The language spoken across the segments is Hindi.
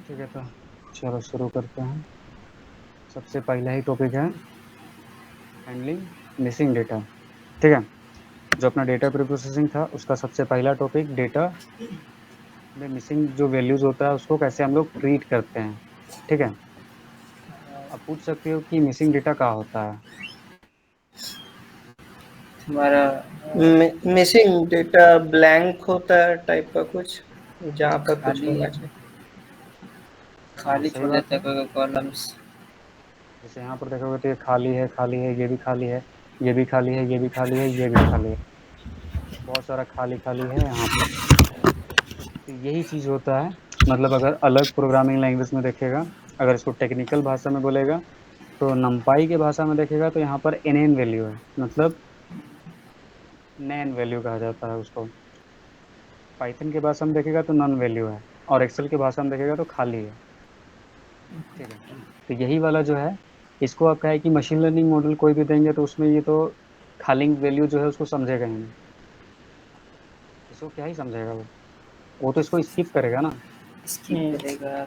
ठीक है, तो चलो शुरू करते हैं। सबसे पहला ही टॉपिक है हैंडलिंग मिसिंग डेटा। ठीक है, जो अपना डेटा प्री प्रोसेसिंग था उसका सबसे पहला टॉपिक डेटा में मिसिंग जो वैल्यूज होता है उसको कैसे हम लोग ट्रीट करते हैं। ठीक है, अब पूछ सकते हो कि मिसिंग डेटा क्या होता है। हमारा मिसिंग डेटा ब्लैंक होता है टाइप का कुछ, जहाँ पर कुछ खाली होना चाहिए। हाँ खाली सही छोड़ बात देता है है। कोई कॉलम्स। जैसे यहाँ पर देखोगे तो ये खाली है, खाली है, ये भी खाली है, ये भी खाली है, ये भी खाली है, ये भी खाली है, बहुत सारा खाली खाली है यहाँ पर। तो यही चीज होता है। मतलब अगर अलग प्रोग्रामिंग लैंग्वेज में देखेगा, अगर इसको टेक्निकल भाषा में बोलेगा तो नंपाई के भाषा में देखेगा तो यहाँ पर एन वैल्यू है, मतलब नैन वैल्यू कहा जाता है उसको। पाइथन के भाषा में देखेगा तो नन वैल्यू है, और एक्सेल के भाषा में देखेगा तो खाली है। ठीक है, तो यही वाला जो है, इसको आप कहे कि मशीन लर्निंग मॉडल कोई भी देंगे तो उसमें ये तो खाली वैल्यू जो है उसको समझेगा ही नहीं। इसको क्या ही समझेगा वो तो इसको स्किप करेगा ना, स्किप करेगा।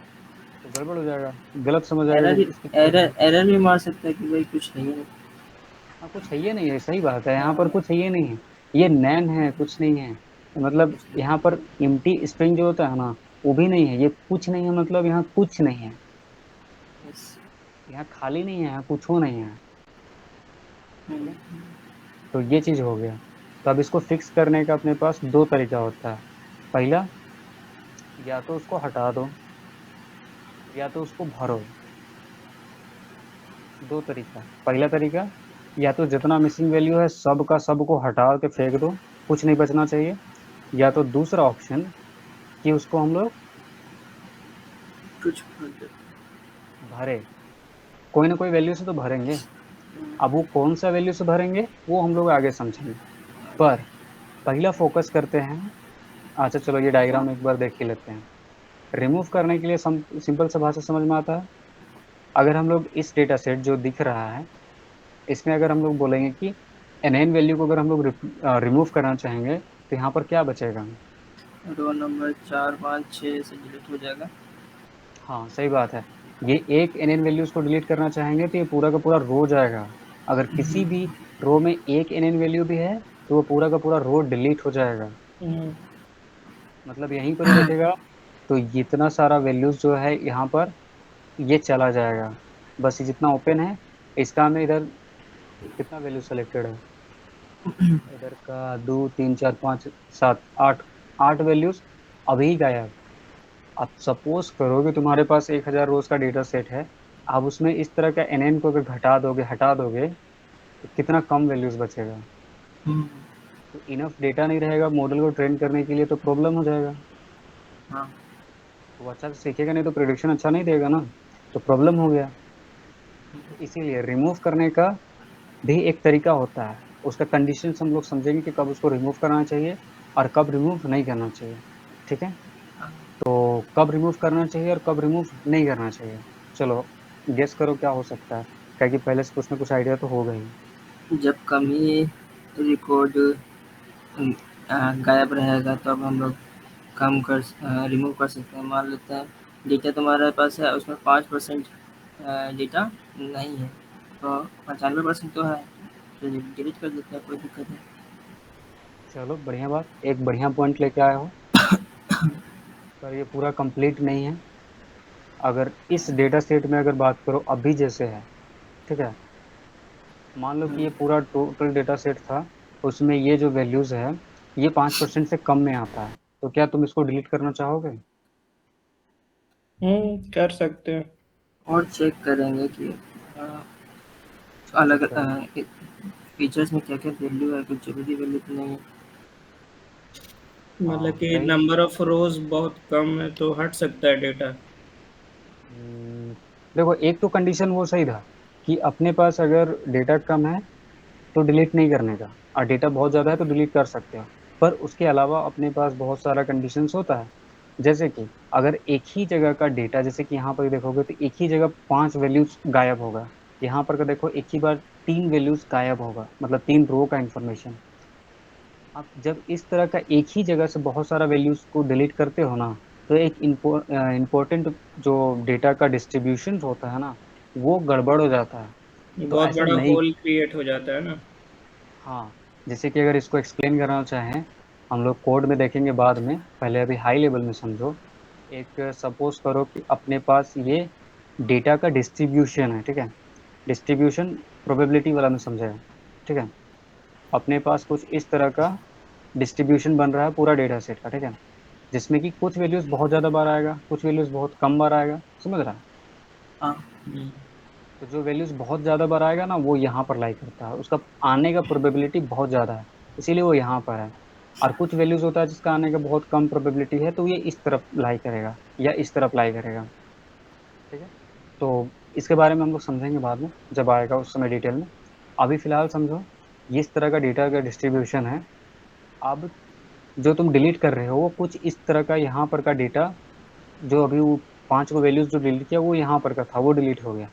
तो गड़बड़ हो जाएगा, गलत समझ आएगा एरर कि स्किप करेगा। एरर एरर भी मार सकता है कि भाई कुछ नहीं है। हाँ, कुछ है ये नहीं है, सही बात है, यहाँ पर हाँ, कुछ है ये नहीं है, ये नैन है, कुछ नहीं है। मतलब कुछ नहीं। यहाँ पर एम्प्टी स्ट्रिंग जो होता है ना, वो भी नहीं है, ये कुछ नहीं है, मतलब यहाँ कुछ नहीं है, बस। यहाँ खाली नहीं है, यहाँ कुछ हो नहीं है। ठीक हम्म, है, तो ये चीज हो गया। तो अब इसको फिक्स करने का अपने पास दो तरीका होता है। पहला, या तो उसको हटा दो या तो उसको भरो। दो तरीका। पहला तरीका, या तो जितना मिसिंग वैल्यू है सब का सब को हटा के फेंक दो, कुछ नहीं बचना चाहिए। या तो दूसरा ऑप्शन कि उसको हम लोग कुछ भर दे। भरे, कोई ना कोई वैल्यू से तो भरेंगे। अब वो कौन सा वैल्यू से भरेंगे वो हम लोग आगे समझेंगे, पर पहला फोकस करते हैं। अच्छा चलो, ये डायग्राम एक बार देख ही लेते हैं। रिमूव करने के लिए सिंपल सा भाषा समझ में आता है। अगर हम लोग इस डेटा सेट जो दिख रहा है, इसमें अगर हम लोग बोलेंगे कि एन वैल्यू को अगर हम लोग रिमूव करना चाहेंगे तो यहाँ पर क्या बचेगा। रो नंबर 4 5 6 से डिलीट हो जाएगा। हाँ सही बात है, ये एक एन वैल्यूज को डिलीट करना चाहेंगे तो ये पूरा का पूरा रो जाएगा। अगर किसी भी रो में एक एन वैल्यू भी है तो वो पूरा का पूरा रो डिलीट हो जाएगा। मतलब यहीं पर ही देखेगा तो इतना सारा वैल्यूज जो है यहाँ पर ये चला जाएगा। बस ये जितना ओपन है इसका में इधर कितना वैल्यू सेलेक्टेड है, इधर का दो तीन चार पाँच सात आठ, आठ वैल्यूज अभी गायब। अब सपोज करो कि तुम्हारे पास 1,000 रोज का डेटा सेट है, आप उसमें इस तरह का एन को अगर घटा दोगे हटा दोगे तो कितना कम वैल्यूज बचेगा। हम्म, तो इनफ डेटा नहीं रहेगा मॉडल को ट्रेन करने के लिए, तो प्रॉब्लम हो जाएगा। हाँ। वो अच्छा से सीखेगा नहीं तो प्रिडिक्शन अच्छा नहीं देगा ना, तो प्रॉब्लम हो गया। तो इसीलिए रिमूव करने का भी एक तरीका होता है, उसका कंडीशंस हम लोग समझेंगे कि कब उसको रिमूव करना चाहिए और कब रिमूव नहीं करना चाहिए। ठीक है, तो कब रिमूव करना चाहिए और कब रिमूव नहीं करना चाहिए, चलो गेस करो क्या हो सकता है, क्या कि पहले से कुछ ना कुछ आइडिया तो होगा ही। जब कमी रिकॉर्ड गायब रहेगा तो अब हम लोग कम कर रिमूव कर सकते हैं। मान लेते हैं डेटा तुम्हारे पास है, उसमें 5% डेटा नहीं है, तो 95% तो है, तो डिलीट कर देते हैं, कोई दिक्कत नहीं। चलो बढ़िया बात, एक बढ़िया पॉइंट लेके आए हो, पर ये पूरा कंप्लीट नहीं है। अगर इस डेटा सेट में अगर बात करो अभी जैसे है, ठीक है, मान लो कि ये पूरा टोटल डेटा सेट था, उसमें ये जो वैल्यूज है ये 5% से कम में आता है, तो क्या तुम इसको डिलीट करना चाहोगे। कर सकते हैं। और चेक करेंगे कि अ, क्या अलग चेक करोगे। फीचर्स में क्या क्या वैल्यू है, कुछ जरूरी वैल्यू तो नहीं है। मतलब हाँ कि सही। नंबर ऑफ रोज बहुत कम है तो हट सकता है डेटा। हम्म, देखो एक तो कंडीशन वो सही था कि अपने पास अगर डेटा कम है तो डिलीट नहीं करने का, और डेटा बहुत ज़्यादा है तो डिलीट कर सकते हो। पर उसके अलावा अपने पास बहुत सारा कंडीशंस होता है। जैसे कि अगर एक ही जगह का डेटा, जैसे कि यहाँ पर देखोगे तो एक ही जगह पांच वैल्यूज गायब होगा, यहाँ पर का देखो एक ही बार तीन वैल्यूज गायब होगा, मतलब तीन रो का इंफॉर्मेशन। आप जब इस तरह का एक ही जगह से बहुत सारा वैल्यूज को डिलीट करते हो ना, तो एक इम्पोर्टेंट जो डेटा का डिस्ट्रीब्यूशन होता है ना, वो गड़बड़ हो जाता है। तो बहुत ऐसा बड़ा नहीं। होल क्रिएट हो जाता है ना। हाँ, जैसे कि अगर इसको एक्सप्लेन करना चाहें, हम लोग कोड में देखेंगे बाद में, पहले अभी हाई लेवल में समझो। एक सपोज करो कि अपने पास ये डेटा का डिस्ट्रीब्यूशन है, ठीक है। डिस्ट्रीब्यूशन प्रोबेबिलिटी वाला में समझेगा, ठीक है। अपने पास कुछ इस तरह का डिस्ट्रीब्यूशन बन रहा है पूरा डेटा सेट का, ठीक है। जिसमें कि कुछ वैल्यूज बहुत ज़्यादा बार आएगा, कुछ वैल्यूज बहुत कम बार आएगा, समझ रहा है। हाँ। हम्म। तो जो वैल्यूज बहुत ज़्यादा बार आएगा ना, वो यहाँ पर लाई करता है, उसका आने का प्रोबेबिलिटी बहुत ज़्यादा है, इसीलिए वो यहाँ पर है। और कुछ वैल्यूज होता है जिसका आने का बहुत कम प्रोबेबिलिटी है, तो ये इस तरफ लाई करेगा या इस तरफ लाई करेगा, ठीक है। तो इसके बारे में हम लोग समझेंगे बाद में, जब आएगा उस समय डिटेल में। अभी फिलहाल समझो, ये इस तरह का डेटा का डिस्ट्रीब्यूशन है। अब जो तुम डिलीट कर रहे हो वो कुछ इस तरह का यहाँ पर का डेटा, जो अभी वो 5 को वैल्यूज जो डिलीट किया वो यहाँ पर का था, वो डिलीट हो गया।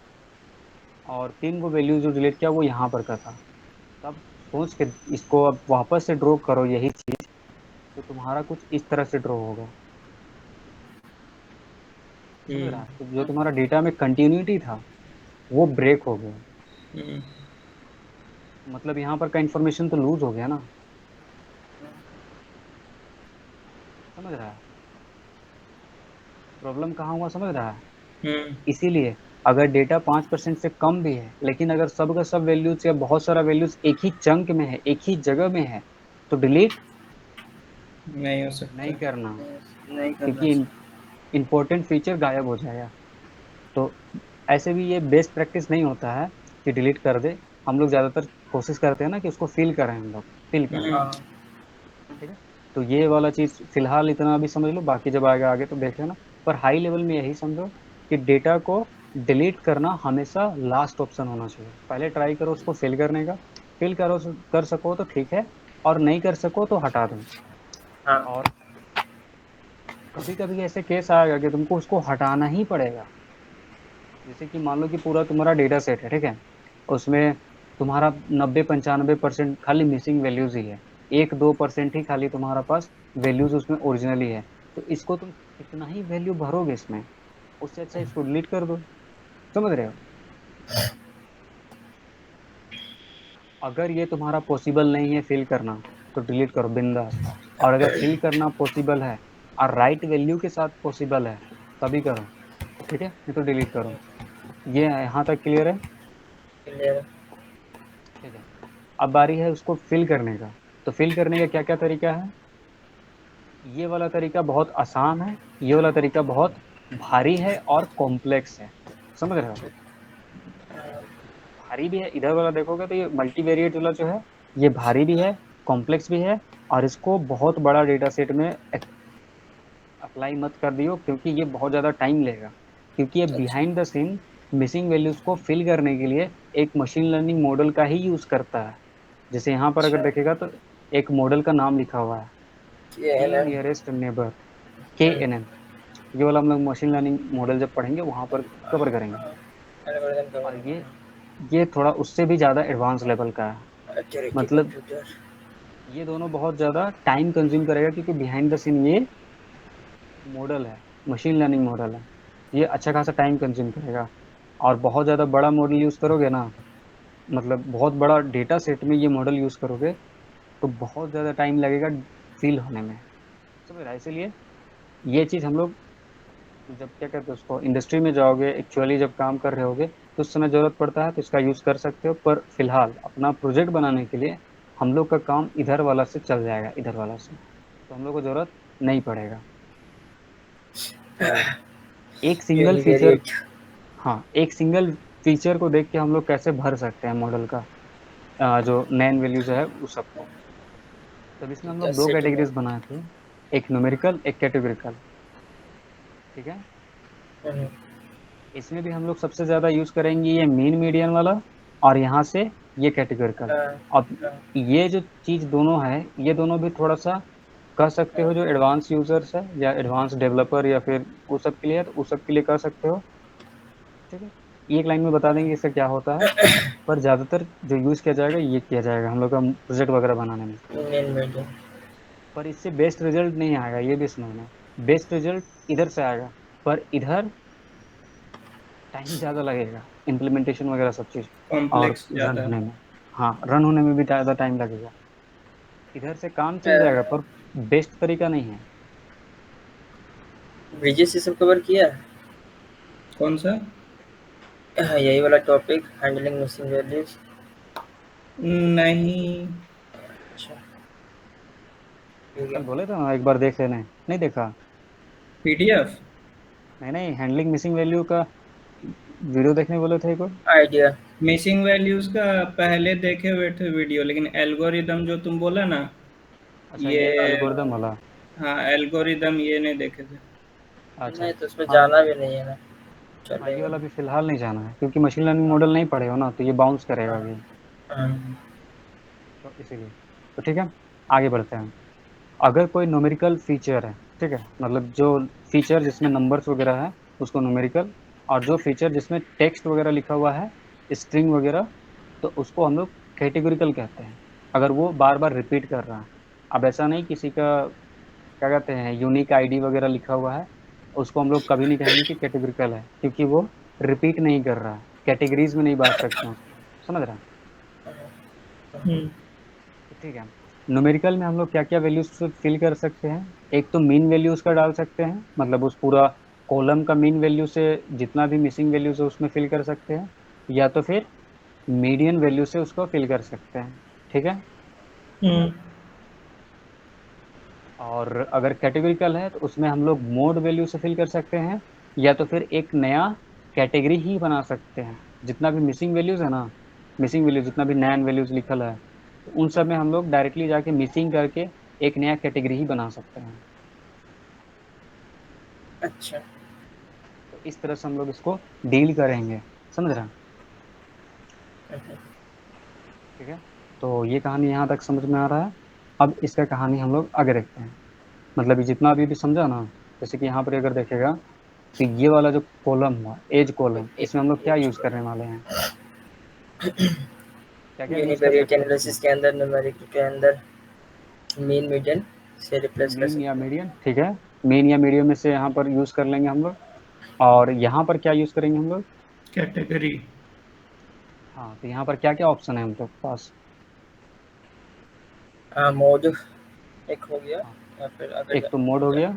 और 3 को वैल्यूज जो डिलीट किया वो यहाँ पर का था। तब सोच के इसको अब वापस से ड्रॉ करो यही चीज, तो तुम्हारा कुछ इस तरह से ड्रॉ होगा, समझ रहा हम्म। है। तो जो तुम्हारा डेटा में कंटिन्यूटी था वो ब्रेक हो गया। हम्म। मतलब यहाँ पर का इंफॉर्मेशन तो लूज हो गया ना, समझ रहा है। प्रॉब्लम कहाँ हुआ, समझ रहा है। हम्म। इसीलिए अगर डेटा 5% से कम भी है, लेकिन अगर सब का सब वैल्यूज या बहुत सारा वैल्यूज एक ही चंक में है, एक ही जगह में है, तो डिलीट नहीं हो सकता। नहीं करना, नहीं करना क्योंकि चाहिए। इंपॉर्टेंट फीचर गायब हो जाएगा। तो ऐसे भी ये बेस्ट प्रैक्टिस नहीं होता है कि डिलीट कर दे। हम लोग ज़्यादातर कोशिश करते हैं ना कि उसको फिल करें, हम लोग फिल करें, हम्म। हाँ। ठीक है। तो ये वाला चीज़ फिलहाल इतना अभी समझ लो, बाकी जब आएगा आगे तो देख लेना। पर हाई लेवल में यही समझो कि डेटा को डिलीट करना हमेशा लास्ट ऑप्शन होना चाहिए। पहले ट्राई करो उसको फिल करने का, फिल करो, कर सको तो ठीक है, और नहीं कर सको तो हटा दो। हाँ। और कभी कभी ऐसे केस आएगा कि तुमको उसको हटाना ही पड़ेगा। जैसे कि मान लो कि पूरा तुम्हारा डेटा सेट है, ठीक है। उसमें तुम्हारा 90-95% खाली मिसिंग वैल्यूज ही है, 1-2% ही खाली तुम्हारा पास वैल्यूज उसमें ओरिजिनली है। तो इसको तुम कितना ही वैल्यू भरोगे इसमें, उससे अच्छा इसको डिलीट कर दो, समझ रहे हो। अगर ये तुम्हारा पॉसिबल नहीं है फिल करना, तो डिलीट करो बिंदास। और अगर फिल करना पॉसिबल है और राइट वैल्यू के साथ पॉसिबल है, तभी करो, ठीक है, नहीं तो डिलीट करो। ये यहाँ तक क्लियर है, क्लियर। ठीक है। अब बारी है उसको फिल करने का। तो फिल करने का क्या क्या तरीका है। ये वाला तरीका बहुत आसान है, ये वाला तरीका बहुत भारी है और कॉम्प्लेक्स है, समझ रहे हो। भारी भी है, इधर वाला देखोगे तो ये मल्टीवेरिएट वाला जो है, ये भारी भी है, कॉम्प्लेक्स भी है। और इसको बहुत बड़ा डेटा सेट में अप्लाई मत कर दियो, क्योंकि ये बहुत ज़्यादा टाइम लेगा। क्योंकि ये अच्छा। Behind the scene missing values को फिल करने के लिए एक मशीन लर्निंग मॉडल का ही यूज़ करता है। जैसे यहाँ पर अगर अच्छा। देखेगा तो एक मॉडल का नाम लिखा हुआ है, ये है के ना। Nearest neighbour, KNN। ये वाला हम लोग मशीन लर्निंग मॉडल जब पढ़ेंगे वहाँ पर कवर करेंगे। एल्गोरिथम का और बना। ये थोड़ा उससे भी ज़्यादा एडवांस लेवल का है। अच्छा रखिए मतलब कंप्यूटर। ये दोनों बहुत ज़्यादा टाइम कंज्यूम करेगा, क्योंकि बिहाइंड द सीन ये मॉडल है, मशीन लर्निंग मॉडल है। ये अच्छा खासा टाइम कंज्यूम करेगा। और बहुत ज़्यादा बड़ा मॉडल यूज़ करोगे ना, मतलब बहुत बड़ा डेटा सेट में ये मॉडल यूज़ करोगे, तो बहुत ज़्यादा टाइम लगेगा फील होने में, समझ रहा है। इसीलिए ये चीज़ हम लोग जब क्या कहते हैं उसको इंडस्ट्री में जाओगे, एक्चुअली जब काम कर रहे होगे, तो उस समय ज़रूरत पड़ता है तो इसका यूज़ कर सकते हो। पर फिलहाल अपना प्रोजेक्ट बनाने के लिए हम लोग का काम इधर वाला से चल जाएगा, इधर वाला से तो हम लोग को ज़रूरत नहीं पड़ेगा। तो एक सिंगल फीचर, यूनिवेरिएट। हाँ, एक सिंगल फीचर को देख के हम लोग कैसे भर सकते हैं मॉडल का जो नैन वैल्यूज है उस सबको। तब इसमें हम लोग जस्ट दो सेटिंग कैटेगरीज अप। बनाए थे, एक न्यूमेरिकल एक कैटेगरिकल, ठीक है। हम्म। इसमें भी हम लोग सबसे ज़्यादा यूज़ करेंगे ये मीन मीडियन वाला, और यहाँ से ये कैटेगरिकल। हाँ। अब हाँ। ये जो चीज़ दोनों है, ये दोनों भी थोड़ा सा कर सकते हो, हाँ। जो एडवांस यूज़र्स है या एडवांस डेवलपर या फिर उस सब के लिए है, तो उस सब के लिए कर सकते हो, ठीक है। एक लाइन में बता देंगे इसका क्या होता है। पर ज़्यादातर जो यूज़ किया जाएगा ये किया जाएगा हम लोग का प्रोजेक्ट वगैरह बनाने में। Main medium. पर इससे बेस्ट रिजल्ट नहीं आएगा, ये भी समझना। बेस्ट रिजल्ट इधर से आएगा, पर इधर टाइम ज़्यादा लगेगा, इम्प्लीमेंटेशन वगैरह सब चीज़, और कॉम्प्लेक्स रन ज़्यादा। होने में। हाँ, रन होने में भी ज़्यादा टाइम लगेगा। इधर से काम चल जाएगा, पर बेस्ट तरीका नहीं है। बीजीएस सब कवर किया है? कौन सा? हाँ, यही वाला टॉपिक, हैंडलिंग मिसिंग वैल्यूज। नहीं। अच्छा, ठीक कल है। बोले थे ना एक बार देख लेने, नहीं देखा? पीडीएफ। नहीं नहीं, हैंडलिंग मिसिंग वैल्यू का वीडियो देखने बोले थे एक बार। आइडिया। मिसिंग वैल्यूज का पहले देखे हुए थे वीडियो, लेकिन एल्गोरिदम जो तुम बोला ना, अच्छा, ये, ये एल्गोरिदम वाला। हाँ एल्गोरिदम ये नहीं देखे थे। अच्छा। नहीं तो उसमें हाँ जाना भी नहीं है ना, हाँ, ये चलेगा। वाला भी फिलहाल नहीं जाना है, क्योंकि मशीन लर्निंग मॉडल नहीं पढ़े हो ना, तो ये बाउंस करेगा हाँ, अभी। हम्म। तो इसीलिए, तो ठीक है, आगे बढ़ते हैं। अगर कोई न्यूमेरिकल फीचर है, ठीक है, मतलब जो फीचर जिसमें नंबर्स वगैरह है उसको न्यूमेरिकल, और जो फीचर जिसमें टेक्स्ट वगैरह लिखा हुआ है, स्ट्रिंग वगैरह, तो उसको हम लोग कैटेगोरिकल कहते हैं। अगर वो बार बार रिपीट कर रहा है, अब ऐसा नहीं किसी का क्या कहते हैं यूनिक आईडी वगैरह लिखा हुआ है, उसको हम लोग कभी नहीं कहेंगे कि कैटेगोरिकल है, क्योंकि वो रिपीट नहीं कर रहा है, कैटेगरीज में नहीं बांट सकते हैं उसको। समझ रहे हैं? हम्म। तो ठीक है, न्यूमेरिकल में हम लोग क्या क्या वैल्यूज फिल कर सकते हैं? एक तो मीन वैल्यूज का डाल सकते हैं, मतलब उस पूरा कॉलम का मीन वैल्यू से जितना भी मिसिंग वैल्यूज है उसमें फिल कर सकते हैं, या तो फिर मीडियन वैल्यू से उसको फिल कर सकते हैं। ठीक है। हम्म। और अगर कैटेगरिकल है तो उसमें हम लोग मोड वैल्यू से फिल कर सकते हैं, या तो फिर एक नया कैटेगरी ही बना सकते हैं। जितना भी मिसिंग वैल्यूज है ना, मिसिंग वैल्यूज जितना भी नैन वैल्यूज लिखल है, तो उन सब में हम लोग डायरेक्टली जाके मिसिंग करके एक नया कैटेगरी ही बना सकते हैं। अच्छा। तो इस तरह से हम लोग इसको डील करेंगे। समझ रहे हैं? ठीक है। तो ये कहानी यहाँ तक समझ में आ रहा है। अब इसका कहानी हम लोग आगे देखते हैं। मतलब ये जितना अभी भी समझा ना, जैसे कि यहाँ पर अगर देखेगा, तो ये वाला जो कॉलम हुआ एज कॉलम, इसमें हम लोग क्या यूज करने वाले हैं? क्या क्या यूज कर यूनिवेरिएट सकते हैं इसमें? एनालिसिस के अंदर, न्यूमेरिकल के अंदर मीन मीडियन से रिप्लेस कर मीन या सकते हैं। मीडियन, ठीक है। मीन या मीडियन में से यहाँ पर यूज कर लेंगे हम लोग। और यहाँ पर क्या यूज करेंगे हम लोग? कैटेगरी। हाँ, तो यहाँ पर क्या क्या ऑप्शन है हम लोग के पास? हाँ, मोड एक हो गया, हाँ, या फिर अगर एक तो मोड हो गया।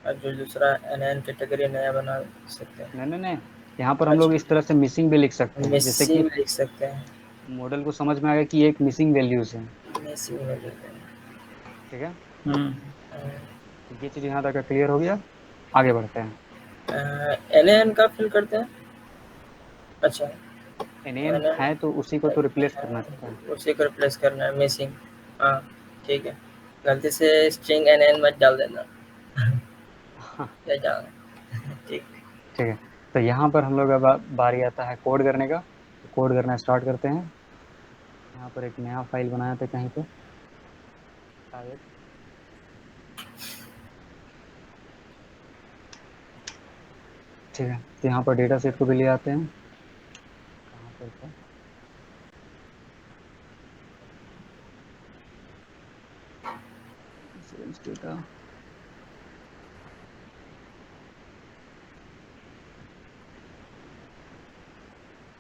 और जो दूसरा एन कैटेगरी नया बना सकते हैं। नहीं नहीं नहीं, यहाँ पर हम लोग इस अच्छा, तरह से मिसिंग भी लिख सकते हैं, जैसे कि मिसिंग लिख सकते हैं। मॉडल को समझ में आ गया कि ये एक मिसिंग वैल्यूज है। मिसिंग में लिखते हैं। ठीक है। हम्म। तो ये चीज़ यहाँ तक क्लियर हो गया। आगे बढ़ते हैं। एन एन का फिल करते हैं। अच्छा, एन एन है तो उसी को तो रिप्लेस करना चाहता है। उसी को रिप्लेस करना है, मिसिंग। हाँ, ठीक है। गलती से स्ट्रिंग एन एन मत डाल देना। या जाना। ठीक। ठीक है। तो यहाँ पर हम लोग अब बारी आता है कोड करने का। तो कोड करना स्टार्ट करते हैं। यहाँ पर एक नया फाइल बनाया था कहीं पे शायद। ठीक है, तो यहाँ पर डेटा सेट को भी ले आते हैं। कहाँ पर था? Sales data.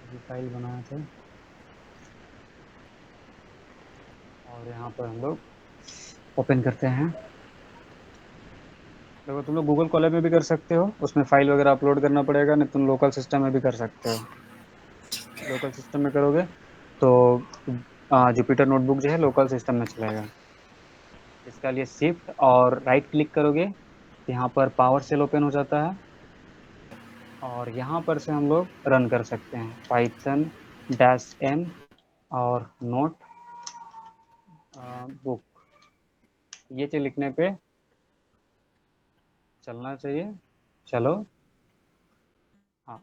अभी फाइल बनाया था, और यहाँ पर हम लोग ओपन करते हैं। देखो, तुम लोग गूगल कॉलेज में भी कर सकते हो, उसमें फाइल वगैरह अपलोड करना पड़ेगा, नहीं तुम लोकल सिस्टम में भी कर सकते हो। लोकल सिस्टम में करोगे तो जुपिटर नोटबुक जो है लोकल सिस्टम में चलेगा। इसका लिए शिफ्ट और राइट क्लिक करोगे, यहाँ पर पावर सेल ओपन हो जाता है, और यहाँ पर से हम लोग रन कर सकते हैं पाइथन डैश एम और नोट बुक। ये चीज लिखने पे चलना चाहिए। चलो, हाँ,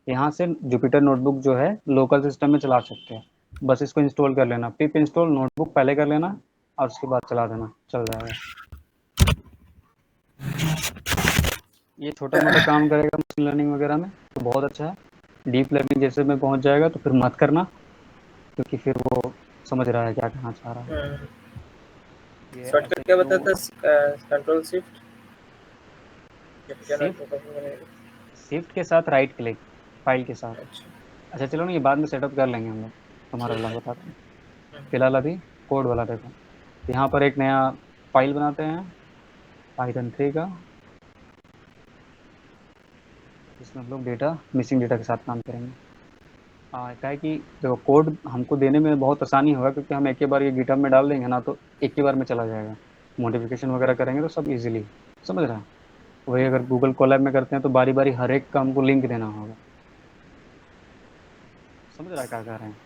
यहाँ से जुपिटर नोटबुक जो है लोकल सिस्टम में चला सकते हैं। बस इसको इंस्टॉल कर लेना, पिप इंस्टॉल नोटबुक पहले कर लेना, और उसके बाद चला देना, चल जाएगा। ये छोटा मोटा काम करेगा मशीन लर्निंग वगैरह में तो बहुत अच्छा है। डीप लर्निंग जैसे में पहुंच जाएगा तो फिर मत करना, क्योंकि फिर वो समझ रहा है क्या कहना चाह रहा है। ये शॉर्टकट ऐसे क्या क्यों? बताता? Control shift. Capital shift letter कैसे बनेगा? शिफ्ट के साथ राइट क्लिक फाइल के साथ। अच्छा। अच्छा चलो ना, ये बाद में सेटअप कर लेंगे हम लोग, तुम्हारा ठीक वाला है। बताते हैं। हम्म, फिलहाल अभी कोड वाला देखो। यहाँ पर एक नया फाइल बनाते हैं Python 3 का, जिसमें हम लोग डेटा मिसिंग डेटा के साथ काम करेंगे। क्या है कि देखो कोड हमको देने में बहुत आसानी होगा, क्योंकि हम एक ही बार ये गिटहब में डाल देंगे ना, तो एक ही बार में चला जाएगा। मॉडिफिकेशन वगैरह करेंगे तो सब इजीली, समझ रहे हैं। वही अगर गूगल कोलैब में करते हैं तो बारी बारी हर एक का हमको लिंक देना होगा। समझ रहा है क्या कह रहे हैं।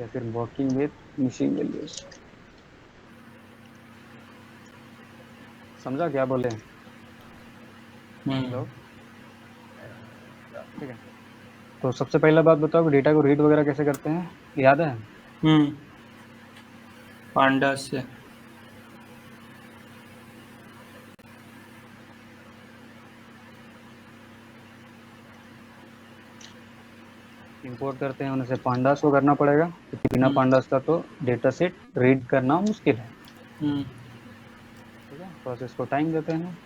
या फिर वर्किंग विथ मिसिंग वैल्यूज, समझा क्या बोले। हेलो। ठीक है, तो सबसे पहला बात बताओ कि डेटा को रीड वगैरह कैसे करते हैं, याद है। हम्म, पांडा से। इंपोर्ट करते हैं उन्हें से पांडास को करना पड़ेगा, क्योंकि बिना हम्म। पांडास का तो डेटा सेट रीड करना मुश्किल है। हम्म। ठीक है, प्रोसेस को टाइम देते हैं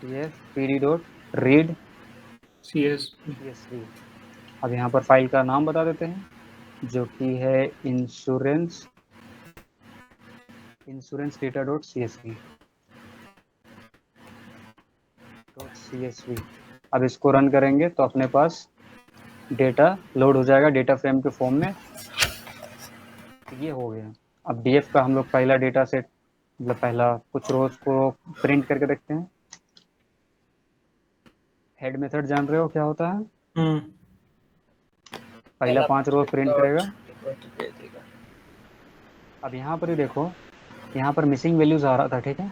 df pd dot read CSV। csv। अब यहाँ पर फाइल का नाम बता देते हैं, जो कि है insurance insurance data dot C S V. अब इसको रन करेंगे तो अपने पास डेटा लोड हो जाएगा डेटा फ्रेम के फॉर्म में। ये हो गया। अब डीएफ का हम लोग पहला डेटा सेट, मतलब पहला कुछ रोज को प्रिंट करके देखते हैं। हेड मेथड जान रहे हो क्या होता है। हम्म। पहला पहला 5 रोज प्रिंट डॉट करेगा। इक्वल टू दे देगा। अब यहाँ पर ही देखो, यहाँ पर मिसिंग वैल्यूज आ रहा था, ठीक है।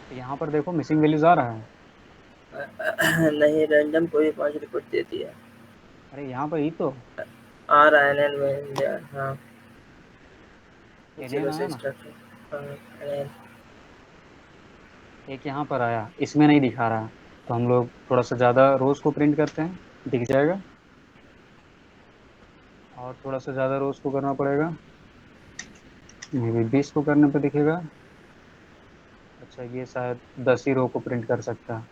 तो यहाँ पर देखो मिसिंग वैल्यूज आ रहा है। नहीं, रैंडम कोई 5 रिपोर्ट दे दिया। अरे यहाँ पर ही तो आ रहा है NN में, हाँ। एन एन जीरो आया से ना, स्टार्ट है। हाँ, NN। एक यहाँ पर आया, इसमें नहीं दिखा रहा। तो हम लोग थोड़ा सा ज़्यादा रोज को प्रिंट करते हैं, दिख जाएगा। और थोड़ा सा ज़्यादा रोज को करना पड़ेगा, मे बी 20 को करने पे दिखेगा। अच्छा ये शायद 10 ही रो को प्रिंट कर सकता है,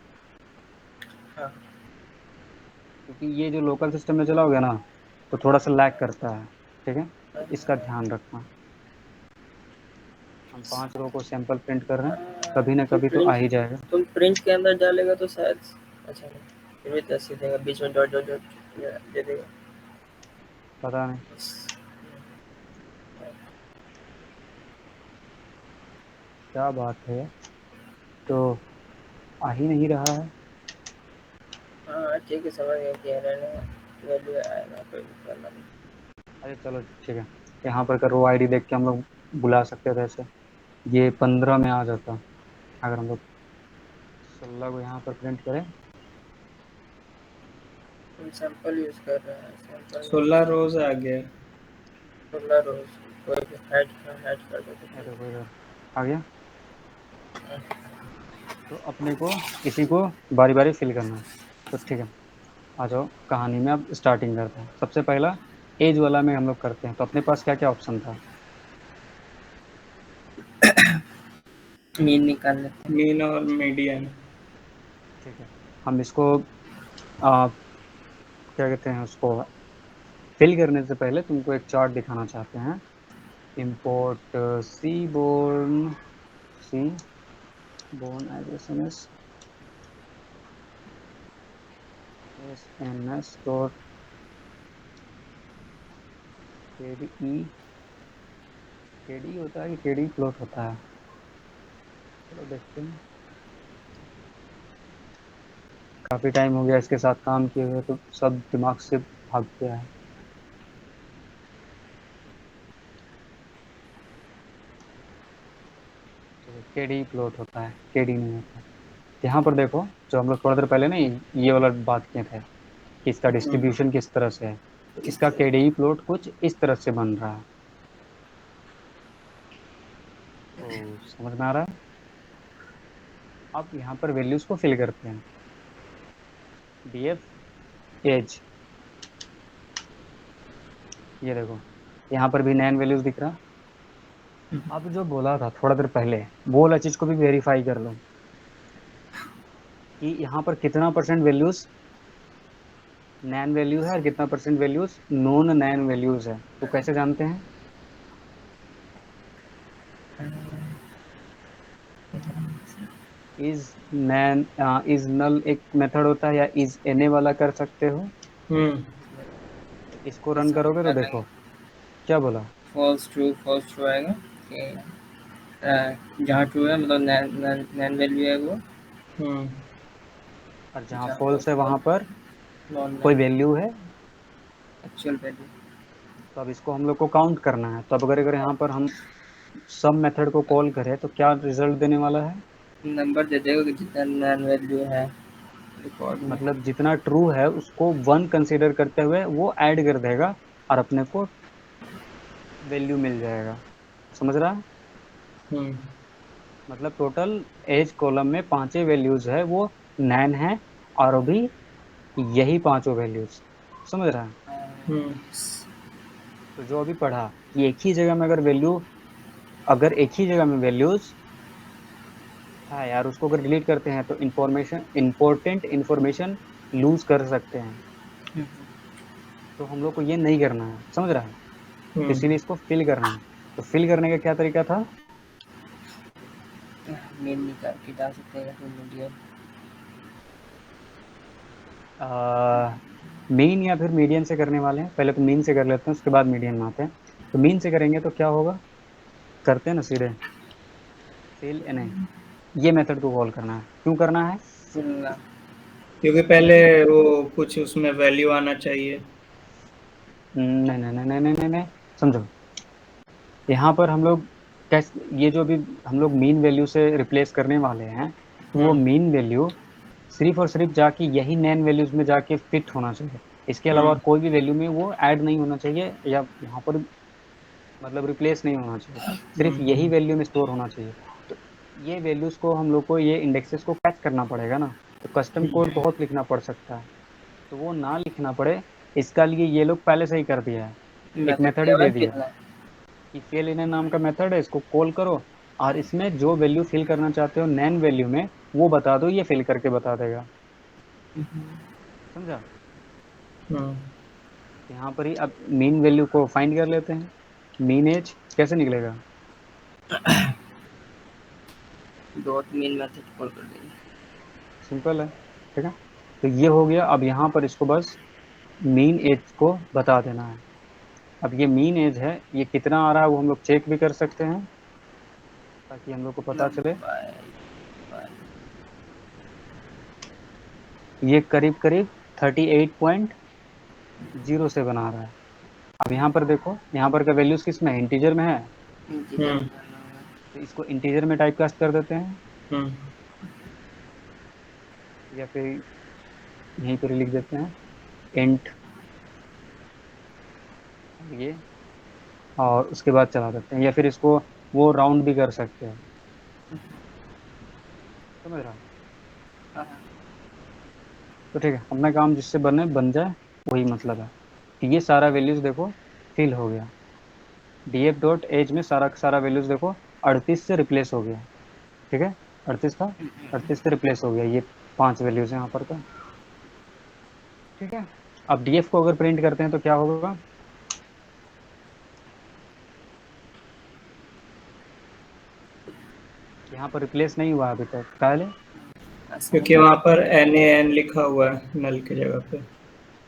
हाँ। क्योंकि ये जो लोकल सिस्टम में चलाओगे ना, तो थोड़ा सा लैग करता है। ठीक है, तो इसका ध्यान रखना। हम 5 रो को सैंपल प्रिंट कर रहे हैं, कभी ना तुम कभी तो आ प्रिंट ही जाएगा। तुम प्रिंट के अंदर डालेगा तो शायद। अच्छा नहीं, फिर भी 10 ही देगा, बीच में डॉट डॉट डॉट दे देगा। पता नहीं क्या बात है, तो आ ही नहीं रहा है। हाँ ठीक है, समझ गया कि NN वैल्यू आएगा, कोई प्रॉब्लम नहीं। अरे चलो ठीक है, यहाँ पर का रो आईडी देख के हम लोग बुला सकते थे ऐसे। ये 15 में आ जाता अगर हम लोग 16 को यहाँ पर प्रिंट करें। तुम सैंपल यूज कर रहे हैं, सैंपल में 16 रोज आ गया। 16 रोज। कोई भी हाइड कर दो तो ये ठीक देखो इधर आ गया। तो अपने को इसी को बारी बारी फिल करना है। तो ठीक है, आ जाओ कहानी में, अब स्टार्टिंग करते हैं। सबसे पहला एज वाला में हम लोग करते हैं, तो अपने पास क्या क्या ऑप्शन था। है। मीन निकाल लेते हैं। मीन और मीडियन। ठीक है, हम इसको क्या कहते हैं उसको, फिल करने से पहले तुमको एक चार्ट दिखाना चाहते हैं। Import sea borne S N S dot K D होता है कि के डी प्लॉट होता है, चलो देखते हैं। काफ़ी टाइम हो गया इसके साथ काम किए हुए, तो सब दिमाग से भाग गया है। के डी प्लॉट होता है, के डी नहीं होता। यहाँ पर देखो, जो हम लोग थोड़ा देर पहले ना ये वाला बात किए थे कि इसका डिस्ट्रीब्यूशन किस तरह से है, तो इसका के डी प्लॉट कुछ इस तरह से बन रहा है। तो समझ में आ रहा है। अब यहाँ पर वैल्यूज को फिल करते हैं। df एज, ये देखो यहाँ पर भी नैन वैल्यूज दिख रहा है। अब जो बोला था थोड़ा देर पहले, वो वाला चीज को भी वेरीफाई कर लो कि यहाँ पर कितना परसेंट वैल्यूज नैन वैल्यू है और कितना परसेंट वैल्यूज नॉन नैन वैल्यूज है। तो कैसे जानते हैं? इज नैन इज नल एक मेथड होता है, या इज एने वाला कर सकते हो। हम्म इसको रन करोगे तो देखो क्या बोला। फॉल्स ट्रू आएगा कि जहाँ ट्रू है मतलब नैन वैल्यू है वो, हम्म और जहाँ जहाँ फॉल्स फॉल्स है वहां पर नॉन कोई नैन वैल्यू है। Actual value. तो अब इसको हम लोग को काउंट करना है। तो अब अगर यहाँ पर हम सब मेथड को कॉल करें तो क्या रिजल्ट देने वाला है? नंबर दे देगा कि जितना नैन वैल्यू है रिकॉर्ड में। मतलब जितना ट्रू है उसको वन कंसीडर करते हुए वो ऐड कर देगा और अपने को वैल्यू मिल जाएगा। समझ रहा है? हम्म मतलब टोटल एज कॉलम में पांचों वैल्यूज है वो नैन है, और अभी यही पांचों वैल्यूज। समझ रहा है? हम्म तो जो अभी पढ़ा कि एक ही जगह में अगर एक ही जगह में वैल्यूज है यार, उसको अगर डिलीट करते हैं तो इंपॉर्टेंट इंफॉर्मेशन लूज कर सकते हैं। तो हम लोग को ये नहीं करना है। समझ रहा है? तो हम्म इसीलिए इसको फिल करना है। तो फिल करने का क्या तरीका था? मेन निकाल के डाल सकते हैं या फिर मीडियम। मीन या फिर मीडियन से करने वाले हैं। पहले तो मीन से कर लेते हैं, उसके बाद मीडियन में आते हैं। तो मीन से करेंगे तो क्या होगा, करते हैं ना सीधे फिल एन ए। ये मेथड को कॉल करना है। क्यों करना है? तुलना। क्योंकि पहले वो कुछ उसमें वैल्यू आना चाहिए। नहीं नहीं नहीं नहीं नहीं नहीं नहीं। समझो, यहाँ पर हम लोग कैसे ये जो भी हम लोग मीन वैल्यू से रिप्लेस करने वाले हैं, वो हम्म मीन वैल्यू सिर्फ और सिर्फ जाके यही नैन वैल्यूज में जाके फिट होना चाहिए। इसके अलावा और हम्म कोई भी वैल्यू में वो ऐड नहीं होना चाहिए, या वहाँ पर मतलब रिप्लेस नहीं होना चाहिए। सिर्फ यही हम्म वैल्यू में स्टोर होना चाहिए। तो ये वैल्यूज को हम लोग को ये इंडेक्सेस को कैच करना पड़ेगा ना। तो कस्टम कोड बहुत लिखना पड़ सकता है। तो वो ना लिखना पड़े, इसका लिए ये लोग पहले से ही कर दिया है। एक मेथड मेथड दिया ही हुआ दे है दिया है कितना। कि फिल इन नाम का मेथड है, इसको कॉल करो और इसमें जो वैल्यू फिल करना चाहते हो नैन वैल्यू में वो बता दो, ये फिल करके बता देगा। समझा? हम्म यहाँ पर ही अब मीन वैल्यू को फाइंड कर लेते हैं। मीन एज कैसे निकलेगा? डॉट मेन मेथड कॉल कर देंगे। सिंपल है। ठीक है। तो ये हो गया। अब यहाँ पर इसको बस मीन एज को बता देना है। अब ये मीन एज है, ये कितना आ रहा है वो हम लोग चेक भी कर सकते हैं ताकि हम लोग को पता चले। नंबर ये करीब करीब 38.0 से बना रहा है। अब यहाँ पर देखो, यहाँ पर का वैल्यूज किस में है, इंटीजर में है। इंटीजर हम्म में डालना होगा। तो इसको इंटीजर में टाइप कास्ट कर देते हैं, हम्म या फिर यहीं पर लिख देते हैं इंट ये, और उसके बाद चला देते हैं, या फिर इसको वो राउंड भी कर सकते हैं। समझ रहा है? हाँ, तो ठीक है, अपना काम जिससे बने बन जाए, वही मतलब है। तो ये सारा वैल्यूज देखो फिल हो गया। df डॉट एज में सारा सारा वैल्यूज देखो 38 से रिप्लेस हो गया। ठीक है, 38 था, 38 से रिप्लेस हो गया। ये पांच वैल्यूज हैं यहाँ पर का। ठीक है। अब df को अगर प्रिंट करते हैं तो क्या होगा? यहाँ पर रिप्लेस नहीं हुआ अभी तक, काहे? असाइन क्योंकि कर वहां पर NaN लिखा हुआ है नल की जगह पे, हाँ,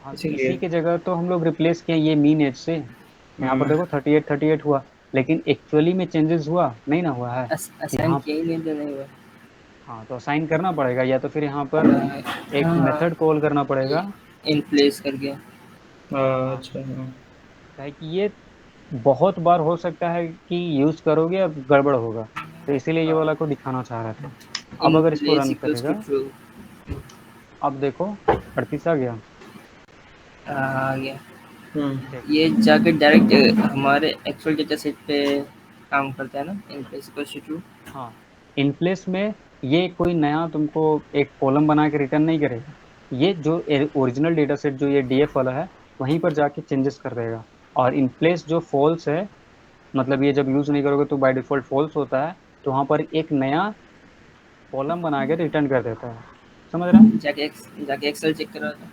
तो इसीलिए। इसी के जगह तो हम लोग रिप्लेस किए ये मीन एज से। यहाँ पर हम्म देखो 38 हुआ, लेकिन एक्चुअली में चेंजेस हुआ नहीं ना हुआ है। तो असाइन यहाँ किया ही नहीं तो नहीं हुआ। हाँ, तो असाइन करना पड़ेगा, या तो फिर यहाँ पर एक हाँ, मेथड कॉल करना पड़ेगा। इन प्लेस करके। हाँ, अच्छा हाँ है कि ये बहुत बार हो सकता है कि यूज करोगे अब गड़बड़ होगा, तो इसीलिए ये वाला को दिखाना चाह रहे थे। अब इन अगर इसको प्लेस रन इक्वल्स टू करेगा, ट्रू। अब देखो 38 आ गया। आ गया। ठीक। ये जाकर डायरेक्ट हमारे एक्चुअल डेटा सेट पे काम करता है ना, in place equals to true. हाँ, इन प्लेस में ये कोई नया तुमको एक कॉलम बना के रिटर्न नहीं करेगा। ये जो ओरिजिनल डेटा सेट जो ये डीएफ वाला है, वहीं पर जाके चेंजेस कर देगा। और इन प्लेस जो फॉल्स है मतलब ये जब यूज नहीं करोगे तो बाय डिफॉल्ट फॉल्स होता है, तो वहां पर एक नया कॉलम बना के रिटर्न कर देता है। समझ रहा है? जाके एक्सेल चेक करो तो।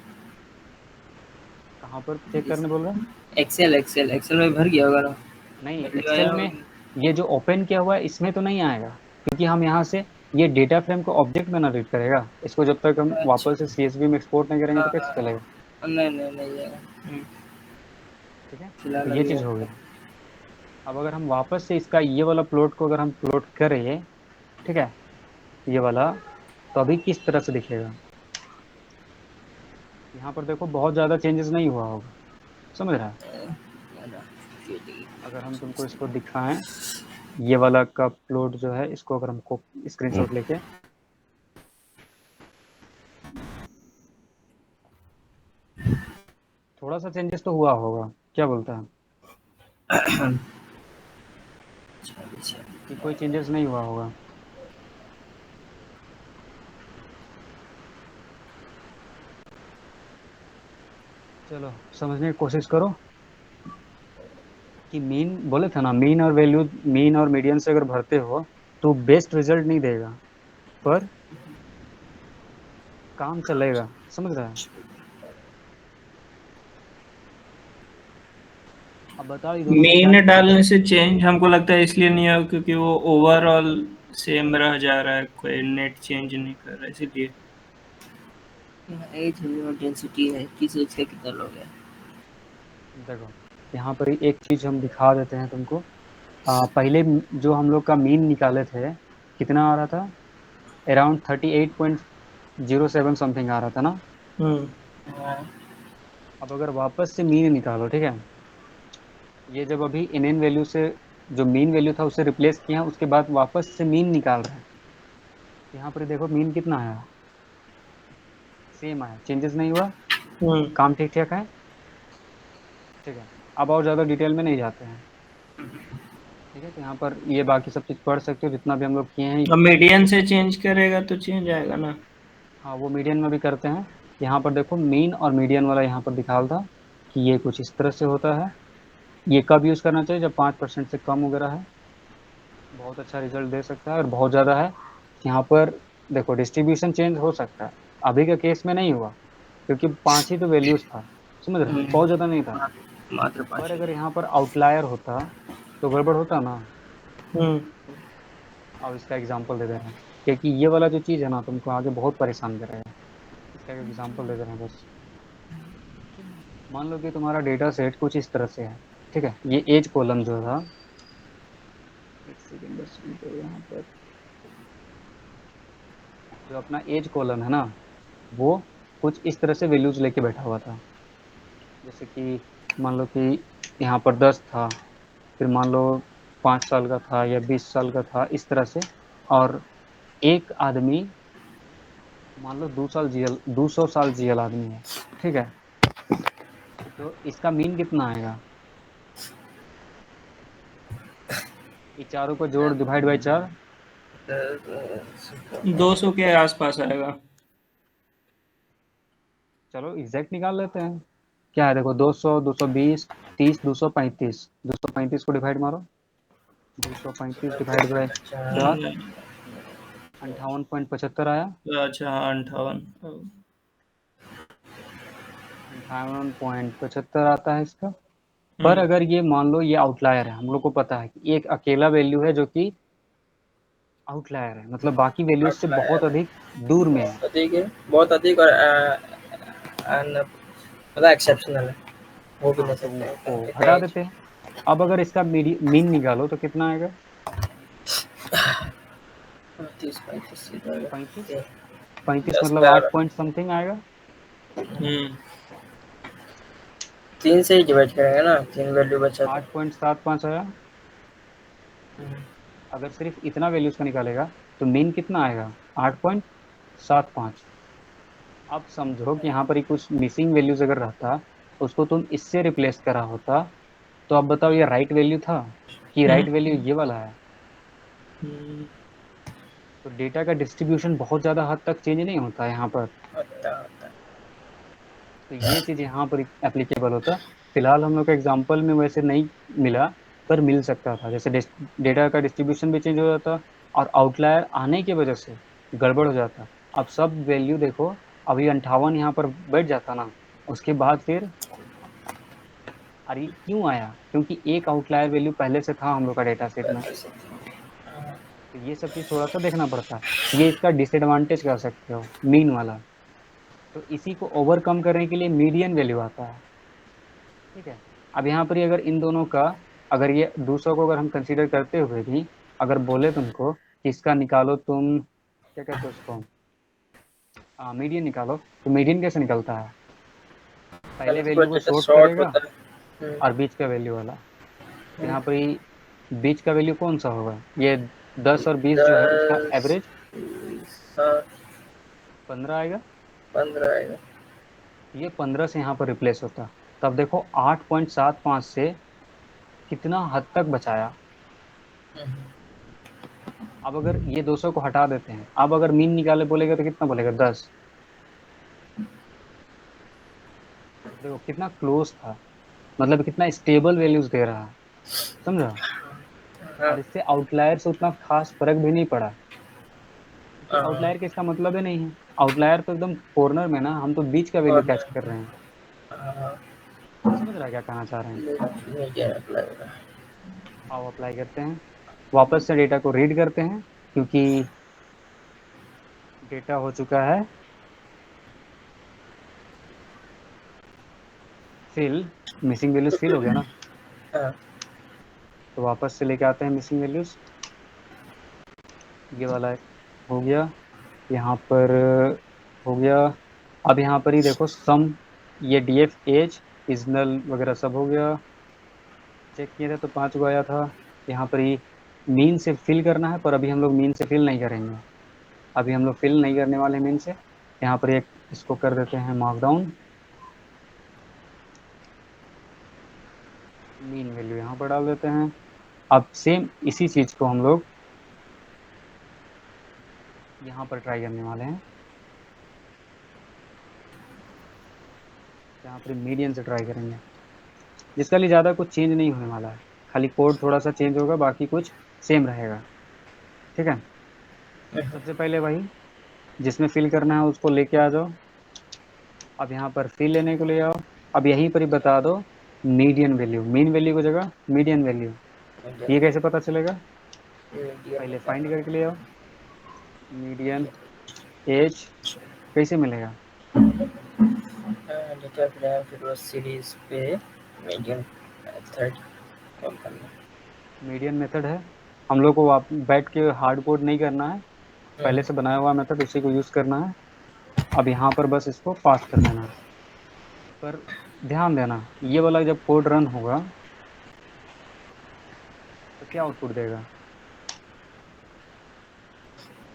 कहाँ पर चेक करने बोल रहा है? एक्सेल एक्सेल एक्सेल में भर गया होगा ना, नहीं, वैल्यू आया एक्सेल में होगा। ये जो ओपन किया हुआ है इसमें तो नहीं आएगा, क्योंकि हम यहाँ से ये डेटा फ्रेम को ऑब्जेक्ट में ना रीड करेगा, इसको जब तक हम अच्छा। वापस से सीएसवी में एक्सपोर्ट नहीं करेंगे हाँ तो कैसे हाँ। चलेगा? नहीं नहीं नहीं आएगा। ठीक है, तो फिलहाल ये अभी चीज़ हो है। गया। अब अगर हम वापस से इसका ये वाला प्लॉट को अगर हम प्लॉट करें, ठीक है, ये वाला, तो अभी किस तरह से दिखेगा? यहाँ पर देखो बहुत ज़्यादा चेंजेस नहीं हुआ होगा, समझ रहा है? अगर हम तुमको इसको दिखाएं, ये वाला का प्लॉट जो है, इसको अगर हमको स्क्रीनशॉट लेके, थोड़ा सा चेंजेस तो हुआ होगा, क्या बोलता है? कि कोई चेंजेस नहीं हुआ होगा? चलो समझने की कोशिश करो कि मीन बोले थे ना, मीन और वैल्यू, मीन और मीडियन से अगर भरते हो तो बेस्ट रिजल्ट नहीं देगा, पर काम चलेगा। समझ रहा है? अब बताओ ये दोनों में क्या मेन डिफरेंस डालने है? से चेंज हमको लगता है इसलिए नहीं होगा क्योंकि वो ओवरऑल सेम रह जा रहा है, कोई नेट चेंज नहीं कर रहा है इसीलिए। एज है और डेंसिटी है, किस एज का कितना लोग है। देखो यहाँ पर एक चीज हम दिखा देते हैं तुमको। पहले जो हम लोग का मीन निकाले थे, कितना आ रहा था? अराउंड 38.07 समथिंग आ रहा था ना। हम्म। हाँ। अब अगर वापस से मीन निकालो, ठीक है, ये जब अभी इन एन वैल्यू से जो मीन वैल्यू था उससे रिप्लेस किया, उसके बाद वापस से मीन निकाल रहे हैं, यहाँ पर देखो मीन कितना आया, सेम आया, चेंजेस नहीं हुआ, हम्म। काम ठीक ठाक है। ठीक है, अब और ज़्यादा डिटेल में नहीं जाते हैं। ठीक है, तो यहाँ पर ये बाकी सब चीज़ पढ़ सकते हो जितना भी हम लोग किए हैं। अब मीडियन से चेंज करेगा तो चेंज आएगा ना। हाँ, वो मीडियन में भी करते हैं। यहाँ पर देखो मीन और मीडियन वाला यहाँ पर दिखा था कि ये कुछ इस तरह से होता है। ये कब यूज़ करना चाहिए? जब 5% से कम वगैरह है, बहुत अच्छा रिजल्ट दे सकता है। और बहुत ज़्यादा है, यहाँ पर देखो डिस्ट्रीब्यूशन चेंज हो सकता है। अभी के केस में नहीं हुआ, क्योंकि 5 ही तो वैल्यूज था, समझ रहे हो? बहुत ज़्यादा नहीं था। मात्र पर 5 अगर यहाँ पर आउटलायर होता तो गड़बड़ होता ना। हम्म। अब इसका एग्जांपल दे दे रहे हैं, क्योंकि ये वाला जो चीज़ है ना तुमको आगे बहुत परेशान करेगा। इसका एक एग्जांपल दे दे रहे हैं बस। मान लो कि तुम्हारा डेटा सेट कुछ इस तरह से है, ठीक है, ये एज कॉलम जो था, एक सेकेंड बस रुको, यहाँ पर जो अपना एज कॉलम है ना, वो कुछ इस तरह से वैल्यूज लेके बैठा हुआ था। जैसे कि मान लो कि यहाँ पर 10 था, फिर मान लो 5 साल का था या 20 साल का था, इस तरह से। और एक आदमी मान लो 200 साल जियल आदमी है, ठीक है, तो इसका मीन कितना आएगा? ये चारों को जोड़, डिवाइड बाई 4। 200 के आसपास आएगा। चलो एग्जैक्ट निकाल लेते हैं। क्या है देखो, 200, 220, 30, 235, 235 को डिवाइड मारो, 235 डिवाइड बाई 4, 58.75 आया। अच्छा हाँ 58। 58.75 आता है इसका। पर हम्म। अगर ये मान लो ये आउटलायर है, हम लोग को पता है कि एक अकेला वैल्यू है जो कि आउटलायर है, मतलब बाकी वैल्यूज से बहुत आउटलायर है, अधिक दूर में है। बहुत अधिक है, बहुत अधिक और मतलब एक्सेप्शनल है, वो भी हाँ, ले तो सकते उसको हैं हटा एज। देते हैं। अब अगर इसका मीन निकालो तो कितना आएगा? 30 35 35। 35 10 मतलब 8 बराबर। पॉइंट समथिंग आएगा। हम्म। 3 से ही डिवाइड करेंगे ना, 3 वैल्यू बचा तो। 8.75 आया। अगर सिर्फ इतना वैल्यूज का निकालेगा तो मीन कितना आएगा? 8.75। अब समझो कि यहाँ पर ही कुछ मिसिंग वैल्यूज अगर रहता, उसको तुम इससे रिप्लेस करा होता, तो अब बताओ ये राइट वैल्यू था कि राइट वैल्यू ये वाला है? हम्म। तो डेटा का डिस्ट्रीब्यूशन बहुत ज़्यादा हद तक चेंज नहीं होता यहाँ पर। होता है। तो ये चीज़ यहाँ पर एप्लीकेबल होता। फिलहाल हम लोग का एग्जाम्पल में वैसे नहीं मिला, पर मिल सकता था, जैसे डेटा का डिस्ट्रीब्यूशन भी चेंज हो जाता और आउटलायर आने की वजह से गड़बड़ हो जाता। अब सब वैल्यू देखो, अभी 58 यहाँ पर बैठ जाता ना, उसके बाद फिर अरे क्यों आया, क्योंकि एक आउटलायर वैल्यू पहले से था हम लोग का डेटा सेट में। पहले से। हाँ। तो ये सब चीज़ थोड़ा सा देखना पड़ता है, ये इसका डिसएडवांटेज कह सकते हो, मीन वाला। तो इसी को ओवरकम करने के लिए मीडियन वैल्यू आता है। ठीक है। अब यहाँ पर ही अगर इन दोनों का, अगर ये दूसरों को अगर हम कंसीडर करते हुए भी अगर बोले तुमको कि इसका निकालो तुम, क्या कहते हो उसको, मीडियन निकालो, तो मीडियन कैसे निकलता है, पहले पहले तो थोड़ा वैल्यू को डेटा शॉर्ट शॉर्ट करेगा होता है। हम्म, और बीच का वैल्यू वाला। तो हम्म, यहाँ पर ही बीच का वैल्यू कौन सा होगा, ये 10 और 20 जो है उसका 10, एवरेज 20, हाँ, 15 आएगा। 15 आएगा। ये 15 से यहाँ पर रिप्लेस होता। तब देखो 8.75 से कितना हद तक बचाया। हम्म, अब अगर ये 200 को हटा देते हैं, अब अगर मीन निकाले बोलेगा तो कितना बोलेगा, 10। देखो कितना क्लोज था, मतलब कितना स्टेबल वैल्यूज दे रहा है, समझा। हाँ, और इससे आउटलायर से उतना खास फर्क भी नहीं पड़ा, क्योंकि हाँ, आउटलायर का इसका मतलब ही नहीं है। आउटलायर तो एकदम कॉर्नर में ना, हम तो बीच का वैल्यू और कैच कर रहे हैं। हाँ, समझ रहा है क्या कहना चाह रहे हैं। मीडियम अप्लाई होगा। आओ अप्लाई करते हैं, वापस से डेटा को रीड करते हैं, क्योंकि डेटा हो चुका है फिल, मिसिंग वैल्यूज फिल हो गया ना। हाँ, तो वापस से लेके आते हैं मिसिंग वैल्यूज, ये वाला हो गया, यहाँ पर हो गया। अब यहाँ पर ही देखो सम, ये डीएफ एज इजनल वगैरह सब हो गया, चेक किया था तो 5 गो आया था। यहाँ पर ही मीन से फिल करना है, पर अभी हम लोग मीन से फिल नहीं करेंगे, अभी हम लोग फिल नहीं करने वाले मीन से। यहाँ पर एक इसको कर देते हैं मार्कडाउन, मीन वैल्यू यहाँ पर डाल देते हैं। अब सेम इसी चीज को हम लोग यहाँ पर ट्राई करने वाले हैं, यहाँ पर मीडियन से ट्राई करेंगे, जिसका लिए ज़्यादा कुछ चेंज नहीं होने वाला है, खाली कोड थोड़ा सा चेंज होगा, बाकी कुछ सेम रहेगा। ठीक है। सबसे पहले भाई जिसमें फिल करना है उसको लेके आ जाओ, अब यहाँ पर फिल लेने को ले आओ। अब यहीं पर ही बता दो मीडियन वैल्यू, मीन वैल्यू की जगह मीडियन वैल्यू। मीडियम, ये कैसे पता चलेगा, मीडियम पहले फाइंड निकालना। करके ले आओ, मीडियन एज कैसे मिलेगा, डेटा फ्रेम फिर वो सीरीज पे मीडियम मेथड कॉल करना। मीडियन मेथड है, हम लोग को बैठ के हार्ड कोड नहीं करना है, पहले से बनाया हुआ मेथड उसी को यूज़ करना है। अब यहाँ पर बस इसको पास कर देना है, पर ध्यान देना ये वाला जब कोड रन होगा तो क्या आउटपुट देगा,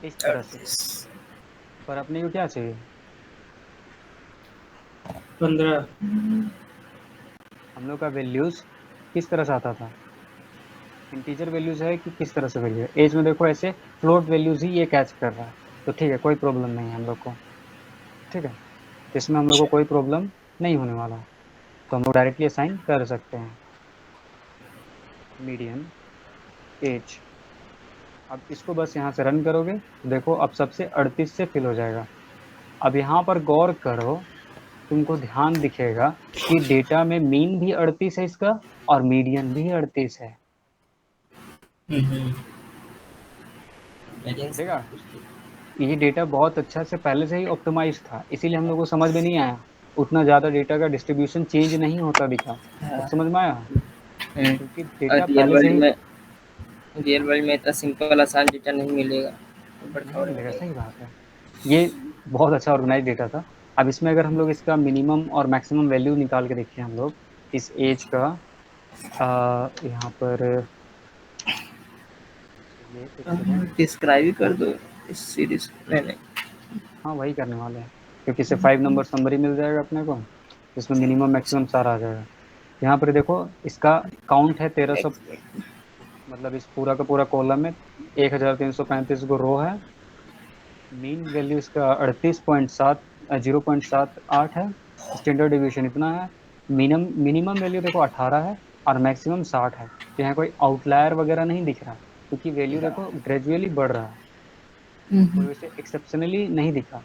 इस तरह से। 38, पर अपने को क्या चाहिए, 15। हम लोग का वैल्यूज किस तरह से आता था, इंटीजर वैल्यूज है कि किस तरह से वैल्यू है, एज में देखो ऐसे फ्लोट वैल्यूज ही ये कैच कर रहा है। तो ठीक है, कोई प्रॉब्लम नहीं है हम लोग को। ठीक है, इसमें हम लोग को कोई प्रॉब्लम नहीं होने वाला है, तो हम लोग डायरेक्टली असाइन कर सकते हैं मीडियन एज। अब इसको बस यहाँ से रन करोगे तो देखो अब सबसे 38 से फिल हो जाएगा। अब यहाँ पर गौर करो, तुमको ध्यान दिखेगा कि डेटा में मीन भी 38 है इसका और मीडियन भी 38 है। मीडियम से देखा, ये डेटा बहुत अच्छा से पहले से ही ऑप्टिमाइज था, इसीलिए हम लोग को समझ में नहीं आया, उतना ज़्यादा डेटा का डिस्ट्रीब्यूशन चेंज नहीं होता दिखा। अब हाँ, समझ में आया, क्योंकि और डेटा पहले से ही रियल वर्ल्ड में इतना सिंपल आसान डेटा नहीं मिलेगा, बड़ा नहीं और मिलेगा, सही मिलेगा। बात है। ये बहुत अच्छा ऑर्गेनाइज डेटा था। अब इसमें अगर हम लोग इसका मिनिमम और मैक्सिमम वैल्यू निकाल के देखें हम लोग इस एज का, यहाँ पर ये एक सेकेंड, डिस्क्राइब ही कर दो इस सीरीज नहीं नहीं। हाँ वही करने वाले हैं, क्योंकि इससे 5 नंबर समरी मिल जाएगा अपने को, इसमें मिनिमम मैक्सिमम सारा आ जाएगा। यहाँ पर देखो इसका काउंट है 1300, मतलब इस पूरा का पूरा कॉलम में 1335 गो रो है। मीन वैल्यू इसका 38.7 0.78 है, स्टैंडर्ड डिवीजन इतना है। मिनिमम वैल्यू देखो 18 है, और मैक्सिमम 60 है। तो यहाँ कोई आउटलायर वगैरह नहीं दिख रहा, क्योंकि वैल्यू हाँ। देखो ग्रेजुअली बढ़ रहा है, कोई वैसे एक्सेप्शनली नहीं दिखा,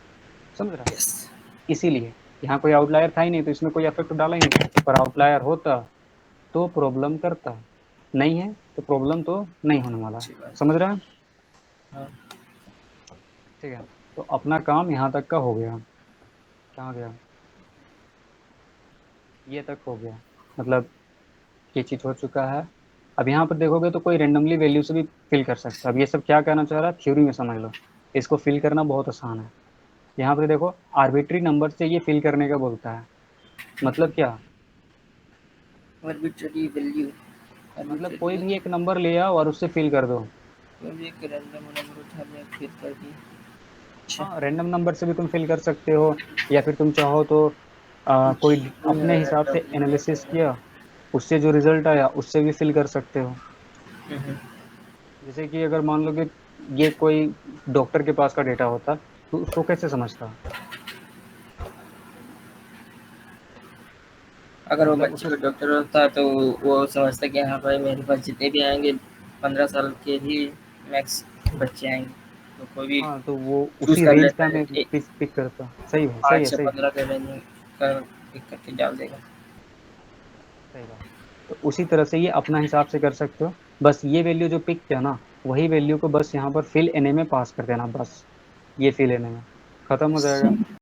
समझ रहा है। यस। इसीलिए यहाँ कोई आउटलायर था ही नहीं, तो इसमें कोई इफेक्ट डाला ही नहीं, पर आउटलायर होता तो प्रॉब्लम करता, नहीं है तो प्रॉब्लम तो नहीं होने वाला है, अच्छी बात। समझ रहा है। हाँ। ठीक है, तो अपना काम यहाँ तक का हो गया। कहाँ गया, ये तक हो गया, मतलब ये चीज हो चुका है। अब यहाँ पर देखोगे तो कोई रेंडमली वैल्यू से भी फिल कर सकता है। अब ये सब क्या कहना चाह रहा है, थ्योरी में समझ लो, इसको फिल करना बहुत आसान है। यहाँ पर देखो आर्बिट्री नंबर से ये फिल करने का बोलता है, मतलब क्या, आर्बिट्ररी वैल्यू, मतलब आर्बिट्ररी कोई भी मतलब एक नंबर ले आओ और उससे फिल कर दो। कोई भी एक रैंडम नंबर उठा लिया फिर कर दिया। अच्छा। हाँ, रैंडम नंबर से भी तुम फिल कर सकते हो, या फिर तुम चाहो तो कोई अपने हिसाब से एनालिसिस किया, उससे जो रिजल्ट आया उससे भी फिल कर सकते हो। जैसे कि अगर मान लो कि ये कोई डॉक्टर के पास का डेटा होता, तो उसको कैसे समझता, अगर वो मतलब बच्चे उसे, का डॉक्टर होता तो वो समझता कि हाँ भाई मेरे पास जितने भी आएंगे 15 साल के ही मैक्स बच्चे आएंगे, तो कोई भी हाँ तो वो चूज उसी कर रेंज लेता का है मैं कि पिक करता। सही है, सही 8 है, से सही है, 15 के रेंज में का पिक करके डाल देगा। सही बात। तो उसी तरह से ये अपना हिसाब से कर सकते हो। बस ये वैल्यू जो पिक किया ना, वही वैल्यू को बस यहाँ पर फिल एनए में पास कर देना, बस ये फिल एनए में खत्म हो जाएगा।